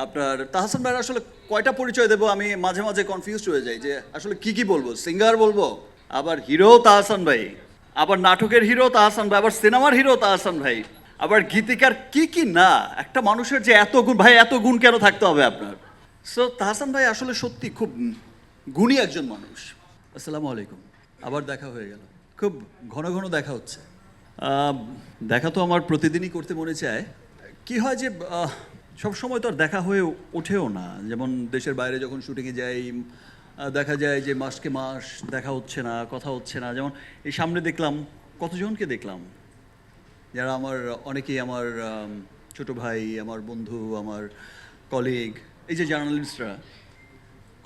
আপনার তাহসান ভাইয়ের আসলে কয়টা পরিচয় দেবো আমি মাঝে মাঝে কনফিউজড হয়ে যাই যে আসলে কি বলবো। সিঙ্গার বলবো, আবার হিরো তাহসান ভাই, আবার নাটকের হিরো তাহসান ভাই, আবার সিনেমার হিরো তাহসান ভাই, আবার গীতিকার কি না। একটা মানুষের যে এত গুণ, ভাই এত গুণ কেন থাকতে হবে আপনার? সো তাহসান ভাই আসলে সত্যি খুব গুণী একজন মানুষ। আসসালামু আলাইকুম, আবার দেখা হয়ে গেল। খুব ঘন ঘন দেখা হচ্ছে। দেখা তো আমার প্রতিদিনই করতে মনে চায়। কি হয় যে সব সময় তো আর দেখা হয়ে ওঠেও না। যেমন দেশের বাইরে যখন শুটিংয়ে যাই, দেখা যায় যে মাসকে মাস দেখা হচ্ছে না, কথা হচ্ছে না। যেমন এই সামনে দেখলাম, কতজনকে দেখলাম যারা আমার, অনেকেই আমার ছোট ভাই, আমার বন্ধু, আমার কলিগ, এই যে জার্নালিস্টরা,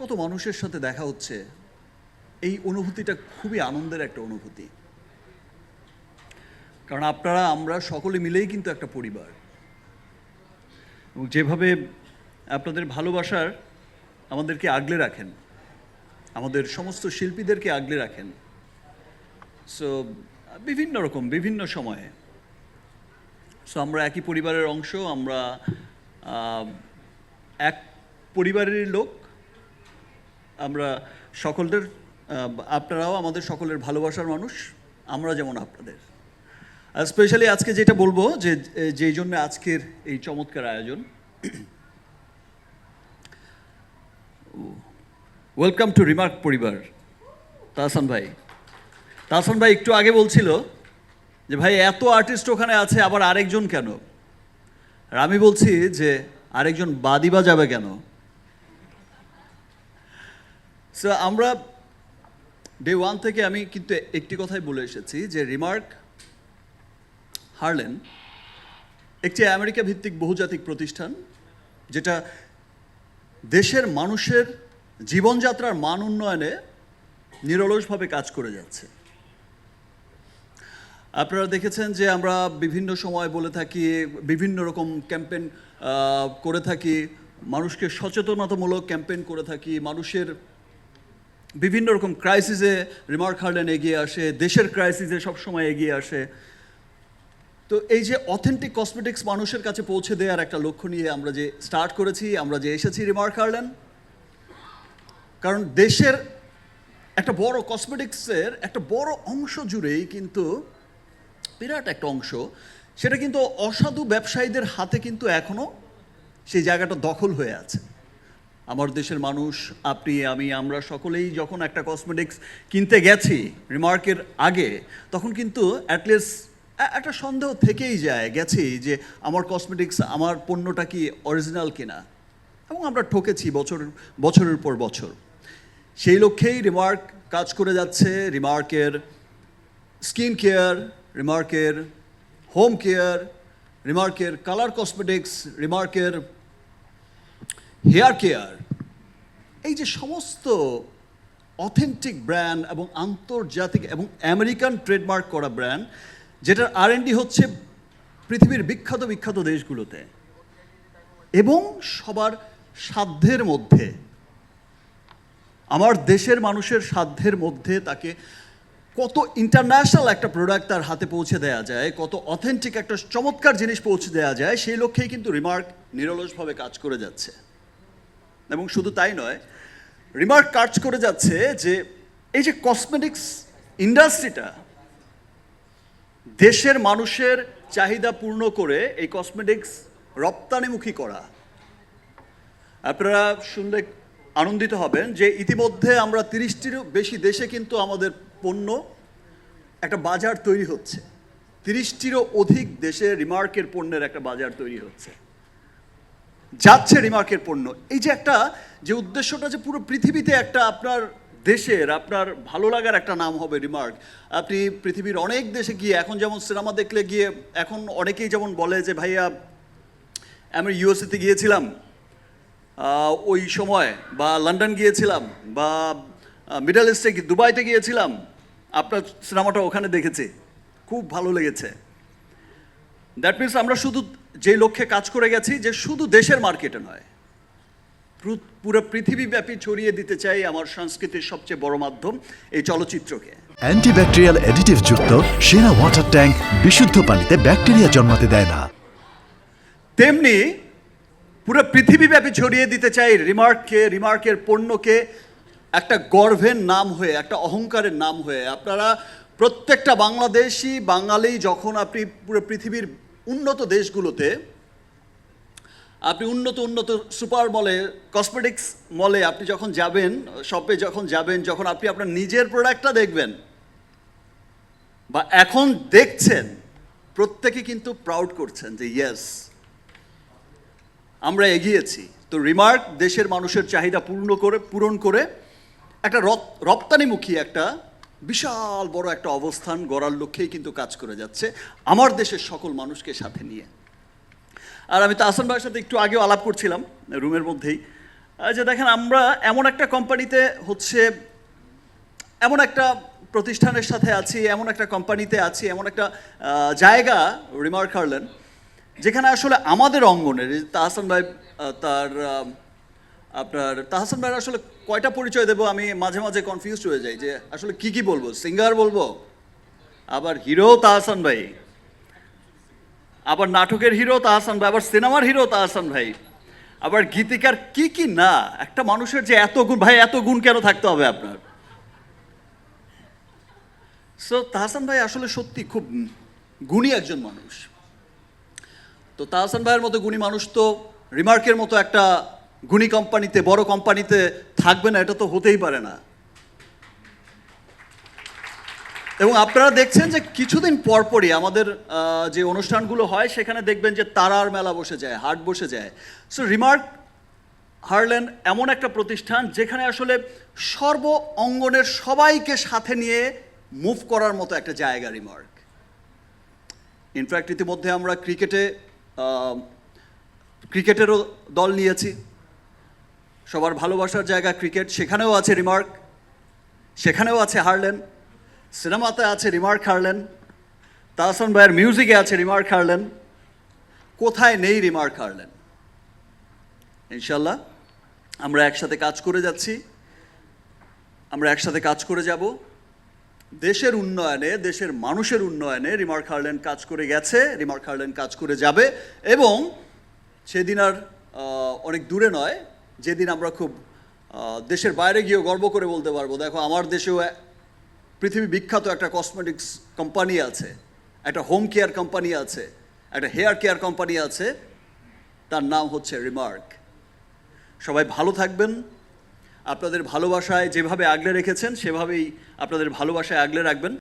কত মানুষের সাথে দেখা হচ্ছে। এই অনুভূতিটা খুবই আনন্দের একটা অনুভূতি, কারণ আপনারা আমরা সকলে মিলেই কিন্তু একটা পরিবার। এবং যেভাবে আপনাদের ভালোবাসার আমাদেরকে আগলে রাখেন, আমাদের সমস্ত শিল্পীদেরকে আগলে রাখেন। সো বিভিন্ন রকম বিভিন্ন সময়ে, সো আমরা একই পরিবারের অংশ, আমরা এক পরিবারের লোক। আমরা সকলের, আপনারাও আমাদের সকলের ভালোবাসার মানুষ, আমরা যেমন আপনাদের। আর স্পেশালি আজকে যেটা বলবো, যে যেই জন্য আজকের এই চমৎকার আয়োজন, ওয়েলকাম টু রিমার্ক পরিবার। তাহসান ভাই, তাহসান ভাই একটু আগে বলছিল যে ভাই এত আর্টিস্ট ওখানে আছে, আবার আরেকজন কেন? আর আমি বলছি যে আরেকজন বাদিবা যাবে কেন? সো আমরা ডে ওয়ান থেকে আমি কিন্তু একটি কথাই বলে এসেছি যে রিমার্ক হারলেন একটি আমেরিকা ভিত্তিক বহুজাতিক প্রতিষ্ঠান, যেটা দেশের মানুষের জীবনযাত্রার মান উন্নয়নে নিরলসভাবে কাজ করে যাচ্ছে। আপনারা দেখেছেন যে আমরা বিভিন্ন সময় বলে থাকি, বিভিন্ন রকম ক্যাম্পেইন করে থাকি, মানুষকে সচেতনতামূলক ক্যাম্পেইন করে থাকি, মানুষের বিভিন্ন রকম ক্রাইসিসে রিমার্ক হারলেন এগিয়ে আসে, দেশের ক্রাইসিসে সবসময় এগিয়ে আসে। তো এই যে অথেন্টিক কসমেটিক্স মানুষের কাছে পৌঁছে দেওয়ার একটা লক্ষ্য নিয়ে আমরা যে স্টার্ট করেছি, আমরা যে এসেছি রিমার্ক হারলেন, কারণ দেশের একটা বড় কসমেটিক্সের একটা বড় অংশ জুড়েই কিন্তু, বিরাট একটা অংশ, সেটা কিন্তু অসাধু ব্যবসায়ীদের হাতে কিন্তু এখনও সেই জায়গাটা দখল হয়ে আছে। আমার দেশের মানুষ, আপনি, আমি, আমরা সকলেই যখন একটা কসমেটিক্স কিনতে গেছি রিমার্কের আগে, তখন কিন্তু অ্যাটলিস্ট একটা সন্দেহ থেকেই গেছি যে আমার কসমেটিক্স, আমার পণ্যটা কি অরিজিনাল কিনা। এবং আমরা ঠকেছি বছরের পর বছর। সেই লক্ষ্যেই রিমার্ক কাজ করে যাচ্ছে। রিমার্কের স্কিন কেয়ার, রিমার্কের হোম কেয়ার, রিমার্কের কালার কসমেটিক্স, রিমার্কের হেয়ার কেয়ার, এই যে সমস্ত অথেন্টিক ব্র্যান্ড এবং আন্তর্জাতিক এবং আমেরিকান ট্রেডমার্ক করা ব্র্যান্ড, যেটার R&D হচ্ছে পৃথিবীর বিখ্যাত বিখ্যাত দেশগুলোতে, এবং সবার সাধ্যের মধ্যে, আমার দেশের মানুষের সাধ্যের মধ্যে তাকে কত ইন্টারন্যাশনাল একটা প্রোডাক্ট তার হাতে পৌঁছে দেওয়া যায়, কত অথেন্টিক একটা চমৎকার জিনিস পৌঁছে দেওয়া যায়, সেই লক্ষ্যেই কিন্তু রিমার্ক নিরলসভাবে কাজ করে যাচ্ছে। এবং শুধু তাই নয়, রিমার্ক কাজ করে যাচ্ছে যে এই যে কসমেটিক্স ইন্ডাস্ট্রিটা, দেশের মানুষের চাহিদা পূর্ণ করে এই কসমেটিক্স রপ্তানিমুখী করা। আপনারা শুনলে আনন্দিত হবেন যে ইতিমধ্যে আমরা 30টিরও বেশি দেশে কিন্তু আমাদের পণ্য একটা বাজার তৈরি হচ্ছে। 30টিরও অধিক দেশে রিমার্কের পণ্যের একটা বাজার তৈরি হচ্ছে, যাচ্ছে রিমার্কের পণ্য। এই যে একটা যে উদ্দেশ্যটা, যে পুরো পৃথিবীতে একটা আপনার দেশের, আপনার ভালো লাগার একটা নাম হবে রিমার্ক। আপনি পৃথিবীর অনেক দেশে গিয়ে, এখন যেমন সিনেমা দেখলে গিয়ে, এখন অনেকেই যেমন বলে যে ভাইয়া আমি USA-তে গিয়েছিলাম ওই সময়, বা লন্ডন গিয়েছিলাম, বা মিডল ইস্টে দুবাইতে গিয়েছিলাম, আপনার সিনেমাটা ওখানে দেখেছি, খুব ভালো লেগেছে। দ্যাট মিনস আমরা শুধু যে লক্ষ্যে কাজ করে গেছি, যে শুধু দেশের মার্কেটে নয়, পুরো পৃথিবীব্যাপী ছড়িয়ে দিতে চাই আমার সংস্কৃতির সবচেয়ে বড় মাধ্যম এই চলচ্চিত্রকে। অ্যান্টিব্যাকটেরিয়াল অ্যাডিটিভ যুক্ত সেরা ওয়াটার ট্যাঙ্ক বিশুদ্ধ পানিতে ব্যাকটেরিয়া জন্মাতে দেয় না। তেমনি পুরো পৃথিবীব্যাপী ছড়িয়ে দিতে চাই রিমার্ককে, রিমার্কের পণ্যকে একটা গর্বের নাম হয়ে, একটা অহংকারের নাম হয়ে। আপনারা প্রত্যেকটা বাংলাদেশি বাঙালি যখন আপনি পুরো পৃথিবীর উন্নত দেশগুলোতে আপনি উন্নত সুপার মলে, কসমেটিক্স মলে আপনি যখন যাবেন, শপে যখন যাবেন, যখন আপনি আপনার নিজের প্রোডাক্টটা দেখবেন বা এখন দেখছেন, প্রত্যেকে কিন্তু প্রাউড করছেন যে ইয়েস, আমরা এগিয়েছি। তো রিমার্ক দেশের মানুষের চাহিদা পূরণ করে একটা রপ্তানিমুখী একটা বিশাল বড় একটা অবস্থান গড়ার লক্ষ্যেই কিন্তু কাজ করে যাচ্ছে আমার দেশের সকল মানুষকে সাথে নিয়ে। আর আমি তাহসান ভাইয়ের সাথে একটু আগেও আলাপ করছিলাম রুমের মধ্যেই, যে দেখেন আমরা এমন একটা কোম্পানিতে এমন একটা প্রতিষ্ঠানের সাথে আছি, এমন একটা কোম্পানিতে আছি, এমন একটা জায়গা রিমার্ক হারল্যান্ড, যেখানে আসলে আমাদের অঙ্গনের তাহসান ভাই তাহসান ভাইয়ের আসলে কয়টা পরিচয় দেবো আমি মাঝে মাঝে কনফিউজড হয়ে যাই যে আসলে কি বলবো। সিঙ্গার বলবো, আবার হিরো তাহসান ভাই, আবার নাটকের হিরো তাহসান ভাই, আবার সিনেমার হিরো তাহসান ভাই, আবার গীতিকার, কি না। একটা মানুষের যে এত গুণ, ভাই এত গুণ কেন থাকতে হবে আপনার? সো তাহসান ভাই আসলে সত্যি খুব গুণী একজন মানুষ। তো তাহসান ভাইয়ের মতো গুণী মানুষ তো রিমার্কের মতো একটা গুণী কোম্পানিতে, বড় কোম্পানিতে থাকবে না, এটা তো হতেই পারে না। এবং আপনারা দেখছেন যে কিছুদিন পরপরই আমাদের যে অনুষ্ঠানগুলো হয় সেখানে দেখবেন যে তারার মেলা বসে যায়, হাট বসে যায়। সো রিমার্ক হারল্যান্ড এমন একটা প্রতিষ্ঠান যেখানে আসলে সর্ব অঙ্গনের সবাইকে সাথে নিয়ে মুভ করার মতো একটা জায়গা রিমার্ক। ইনফ্যাক্ট ইতিমধ্যে আমরা ক্রিকেটেরও দল নিয়েছি, সবার ভালোবাসার জায়গা ক্রিকেট, সেখানেও আছে রিমার্ক, সেখানেও আছে হারল্যান্ড। সিনেমাতে আছে রিমার্ক হারল্যান্ড, তাহসান ভাইয়ের মিউজিকে আছে রিমার্ক হারল্যান্ড, কোথায় নেই রিমার্ক হারল্যান্ড? ইনশাল্লাহ আমরা একসাথে কাজ করে যাচ্ছি, আমরা একসাথে কাজ করে যাব। দেশের উন্নয়নে, দেশের মানুষের উন্নয়নে রিমার্ক হারল্যান্ড কাজ করে গেছে, রিমার্ক হারল্যান্ড কাজ করে যাবে। এবং সেদিন আর অনেক দূরে নয় যেদিন আমরা খুব দেশের বাইরে গিয়েও গর্ব করে বলতে পারবো, দেখো আমার দেশেও পৃথিবী বিখ্যাত একটা কসমেটিক্স কোম্পানি আছে, একটা হোম কেয়ার কোম্পানি আছে, একটা হেয়ার কেয়ার কোম্পানি আছে, তার নাম হচ্ছে রিমার্ক। সবাই ভালো থাকবেন, আপনাদের ভালোবাসায় যেভাবে আগলে রেখেছেন সেভাবেই আপনাদের ভালোবাসায় আগলে রাখবেন।